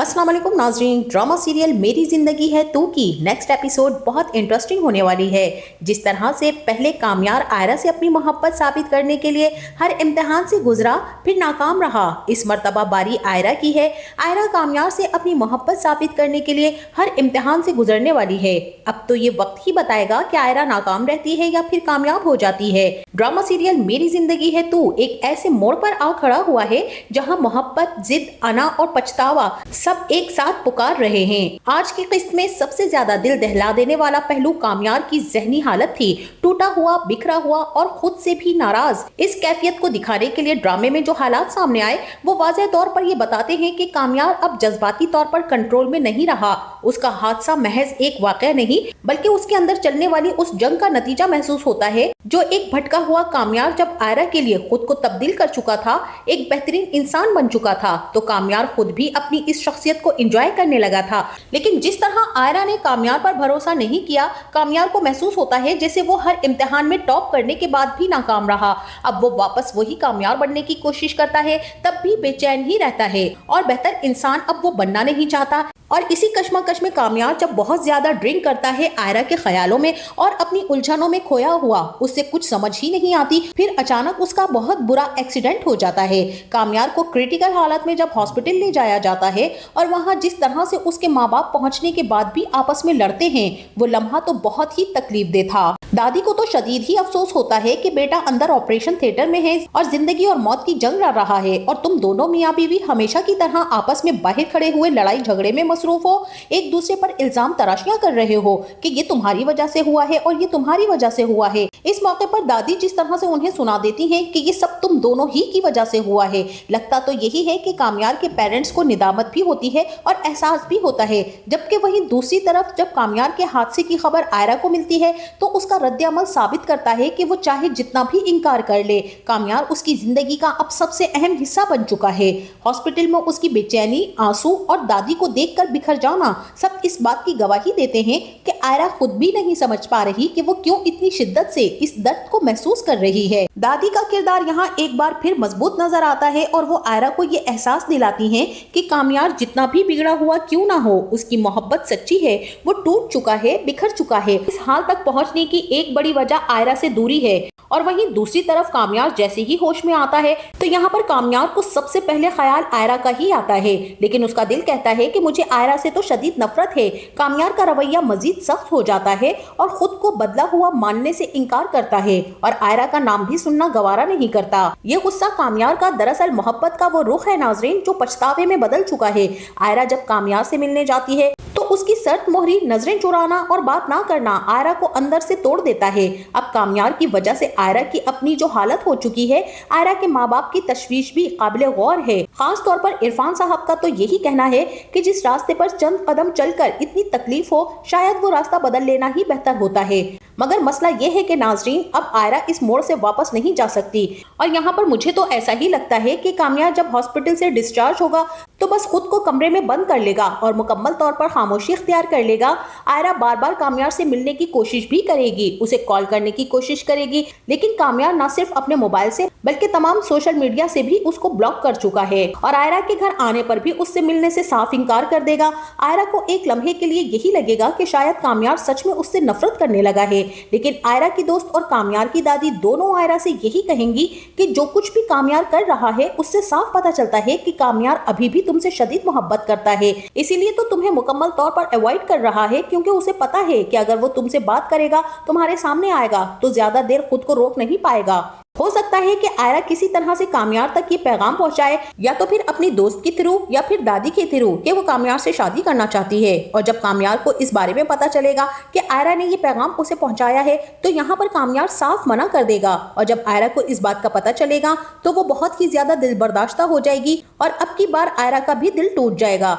अस्सलाम वालेकुम नाज़रीन। ड्रामा सीरियल मेरी जिंदगी है तू की नेक्स्ट एपिसोड बहुत इंटरेस्टिंग होने वाली है। जिस तरह से पहले कामयार आयरा से अपनी मोहब्बत साबित करने के लिए हर इम्तिहान से गुजरा, फिर नाकाम रहा, इस मर्तबा बारी आयरा की है। आयरा कामयार से अपनी मोहब्बत साबित करने के लिए हर इम्तिहान से गुजरने वाली है। अब तो ये वक्त ही बताएगा कि आयरा नाकाम रहती है या फिर कामयाब हो जाती है। ड्रामा सीरियल मेरी जिंदगी है तू एक ऐसे मोड़ पर आ खड़ा हुआ है जहाँ मोहब्बत, जिद, अना और पछतावा सब एक साथ पुकार रहे हैं। आज की किस्त में सबसे ज्यादा दिल दहला देने वाला पहलू कामयार की ज़हनी हालत थी। टूटा हुआ, बिखरा हुआ और खुद से भी नाराज। इस कैफियत को दिखाने के लिए ड्रामे में जो हालात सामने आए वो वाज़ेह तौर पर ये बताते हैं कि कामयार अब जज्बाती तौर पर कंट्रोल में नहीं रहा। उसका हादसा महज एक वाकया नहीं बल्कि उसके अंदर चलने वाली उस जंग का नतीजा महसूस होता है जो एक भटका हुआ कामयार जब आयरा के लिए खुद को तब्दील कर चुका था, एक बेहतरीन इंसान बन चुका था, तो कामयार खुद भी अपनी इस शख्सियत को एंजॉय करने लगा था। लेकिन जिस तरह आयरा ने कामयार पर भरोसा नहीं किया, कामयार को महसूस होता है जैसे वो हर इम्तिहान में टॉप करने के बाद भी नाकाम रहा। अब वो वापस वही कामयार बनने की कोशिश करता है, तब भी बेचैन ही रहता है और बेहतर इंसान अब वो बनना नहीं चाहता। और इसी कश्मकश में कामयार जब बहुत ज्यादा ड्रिंक करता है आयरा के ख्यालों में और अपनी उलझनों में खोया हुआ, उससे कुछ समझ ही नहीं आती। फिर अचानक उसका बहुत बुरा एक्सीडेंट हो जाता है। कामयार को क्रिटिकल हालत में जब हॉस्पिटल ले जाया जाता है और वहां जिस तरह से उसके माँ बाप पहुंचने के बाद भी आपस में लड़ते हैं, वो लम्हा तो बहुत ही तकलीफदेह था। दादी को तो शदीद ही अफसोस होता है कि बेटा अंदर ऑपरेशन थिएटर में है और जिंदगी और मौत की जंग लड़ रहा है और तुम दोनों मियाँ बीवी हमेशा की तरह आपस में बाहर खड़े हुए लड़ाई झगड़े में मसरूफ हो, एक दूसरे पर इल्जाम तराशियां कर रहे हो कि ये तुम्हारी वजह से हुआ है और ये तुम्हारी वजह से हुआ है। इस मौके पर दादी जिस तरह से उन्हें सुना देती हैं कि ये सब तुम दोनों ही की वजह से हुआ है, लगता तो यही है कि कामयार के पेरेंट्स को निदामत भी होती है और एहसास भी होता है। जबकि वहीं दूसरी तरफ जब कामयार के हादसे की खबर आयरा को मिलती है तो उसका रद्द-ए-अमल साबित करता है कि वो चाहे जितना भी इनकार कर ले, कामयार उसकी जिंदगी का अब सबसे अहम हिस्सा बन चुका है। हॉस्पिटल में उसकी बेचैनी, आंसू और दादी को देखकर बिखर जाना सब इस बात की गवाही देते हैं कि आयरा खुद भी नहीं समझ पा रही कि वो क्यों इतनी शिद्दत से इस दर्द को महसूस कर रही है। दादी का किरदार यहाँ एक बार फिर मजबूत नजर आता है और वो आयरा को ये एहसास दिलाती हैं कि कामयार जितना भी बिगड़ा हुआ क्यों ना हो, उसकी मोहब्बत सच्ची है, वो टूट चुका है, बिखर चुका है। इस हाल तक पहुंचने की एक बड़ी वजह आयरा से दूरी है। और वहीं दूसरी तरफ कामयार जैसे ही होश में आता है तो यहाँ पर कामयार को सबसे पहले ख्याल आयरा का ही आता है, लेकिन उसका दिल कहता है कि मुझे आयरा से तो शदीद नफरत है। कामयार का रवैया मजीद सख्त हो जाता है और खुद को बदला हुआ मानने से इनकार करता है और आयरा का नाम भी सुनना गवारा नहीं करता। ये गुस्सा कामयार का दरअसल मोहब्बत का वो रुख है नाजरीन जो पछतावे में बदल चुका है। आयरा जब कामयार से मिलने जाती है तो उसकी सर्द मोहरी नजरें चुराना और बात ना करना आयरा को अंदर से तोड़ देता है। अब कामयार की वजह से आयरा की अपनी जो हालत हो चुकी है, आयरा के माँ बाप की तशवीश भी काबिले गौर है। खास तौर पर इरफान साहब का तो यही कहना है कि जिस रास्ते पर चंद कदम चलकर इतनी तकलीफ हो, शायद वो रास्ता बदल लेना ही बेहतर होता है। मगर मसला ये है कि नाजरीन अब आयरा इस मोड़ से वापस नहीं जा सकती और यहाँ पर मुझे तो ऐसा ही लगता है कि कामयार जब हॉस्पिटल से डिस्चार्ज होगा तो बस खुद को कमरे में बंद कर लेगा और मुकम्मल तौर पर खामोशी इख्तियार कर लेगा। आयरा बार बार कामयार से मिलने की कोशिश भी करेगी, उसे कॉल करने की कोशिश करेगी, लेकिन कामयार न सिर्फ अपने मोबाइल से बल्कि तमाम सोशल मीडिया से भी उसको ब्लॉक कर चुका है और आयरा के घर आने पर भी उससे मिलने से साफ इनकार कर देगा। आयरा को एक लम्हे के लिए यही लगेगा कि शायद कामयार सच में उससे नफरत करने लगा है, लेकिन आयरा की दोस्त और कामयार की दादी दोनों आयरा से यही कहेंगी कि जो कुछ भी कामयार कर रहा है उससे साफ पता चलता है कि कामयार अभी भी तुमसे शदीद मोहब्बत करता है, इसीलिए तो तुम्हें मुकम्मल तौर पर अवॉइड कर रहा है, क्योंकि उसे पता है कि अगर वो तुमसे बात करेगा, तुम्हारे सामने आएगा तो ज्यादा देर खुद को रोक नहीं पाएगा। हो सकता है कि आयरा किसी तरह से कामयार तक ये पैगाम पहुंचाए, या तो फिर अपनी दोस्त के थ्रू या फिर दादी के थ्रू कि वो कामयार से शादी करना चाहती है। और जब कामयार को इस बारे में पता चलेगा कि आयरा ने ये पैगाम उसे पहुंचाया है तो यहाँ पर कामयार साफ मना कर देगा और जब आयरा को इस बात का पता चलेगा तो वो बहुत ही ज्यादा दिल बर्दाश्ता हो जाएगी और अब की बार आयरा का भी दिल टूट जाएगा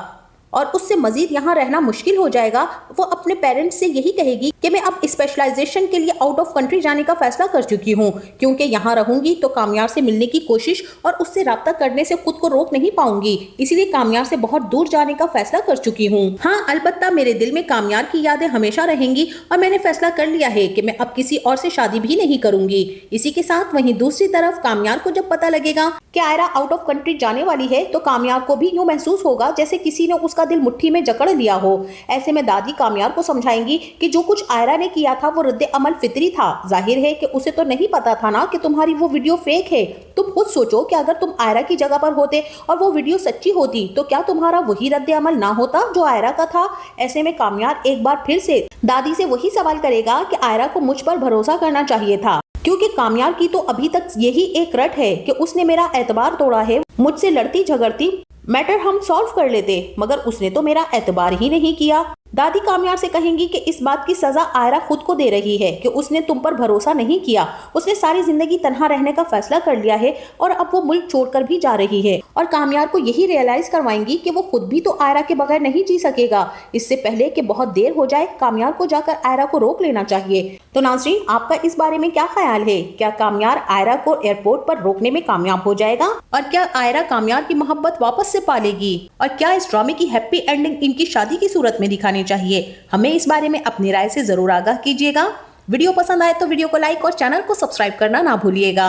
और उससे मजीद यहाँ रहना मुश्किल हो जाएगा। वो अपने पेरेंट्स से यही कहेगी कि मैं अब स्पेशलाइजेशन के लिए आउट ऑफ कंट्री जाने का फैसला कर चुकी हूँ, क्योंकि यहाँ रहूंगी तो कामयार से मिलने की कोशिश और उससे राब्ता करने से खुद को रोक नहीं पाऊंगी, इसलिए कामयार से बहुत दूर जाने का फैसला कर चुकी हूँ। हाँ, अलबत्ता मेरे दिल में कामयार की यादें हमेशा रहेंगी और मैंने फैसला कर लिया है कि मैं अब किसी और से शादी भी नहीं करूंगी। इसी के साथ वहीं दूसरी तरफ कामयार को जब पता लगेगा कि आयरा आउट ऑफ कंट्री जाने वाली है तो कामयार को भी यूं महसूस होगा जैसे किसी ने उसका दिल मुट्ठी में जकड़ लिया हो। ऐसे में दादी कामयार को समझाएंगी कि जो कुछ आयरा ने किया था वो रद्द अमल फितरी था। जाहिर है कि उसे तो नहीं पता था ना कि तुम्हारी वो वीडियो फेक है। तुम खुद सोचो कि अगर तुम आयरा की जगह पर होते और वो वीडियो सच्ची होती तो क्या तुम्हारा वही रद्द अमल ना होता जो आयरा का था। ऐसे में कामयार एक बार फिर से दादी से वही सवाल करेगा कि आयरा को मुझ पर भरोसा करना चाहिए था, क्योंकि कामयार की तो अभी तक यही एक रट है कि उसने मेरा एतबार तोड़ा है। मुझसे लड़ती झगड़ती मैटर हम सॉल्व कर लेते, मगर उसने तो मेरा एतबार ही नहीं किया। दादी कामयार से कहेंगी कि इस बात की सजा आयरा खुद को दे रही है कि उसने तुम पर भरोसा नहीं किया। उसने सारी जिंदगी तन्हा रहने का फैसला कर लिया है और अब वो मुल्क छोड़कर भी जा रही है। और कामयार को यही रियलाइज करवाएंगी कि वो खुद भी तो आयरा के बगैर नहीं जी सकेगा। इससे पहले कि बहुत देर हो जाए, कामयार को जाकर आयरा को रोक लेना चाहिए। तो नाज़रीन, आपका इस बारे में क्या ख्याल है? क्या कामयार आयरा को एयरपोर्ट पर रोकने में कामयाब हो जाएगा? और क्या आयरा कामयार की मोहब्बत वापस से पालेगी? और क्या इस ड्रामे की हैप्पी एंडिंग इनकी शादी की सूरत में दिखानी चाहिए? हमें इस बारे में अपनी राय से जरूर आगाह कीजिएगा। वीडियो पसंद आए तो वीडियो को लाइक और चैनल को सब्सक्राइब करना ना भूलिएगा।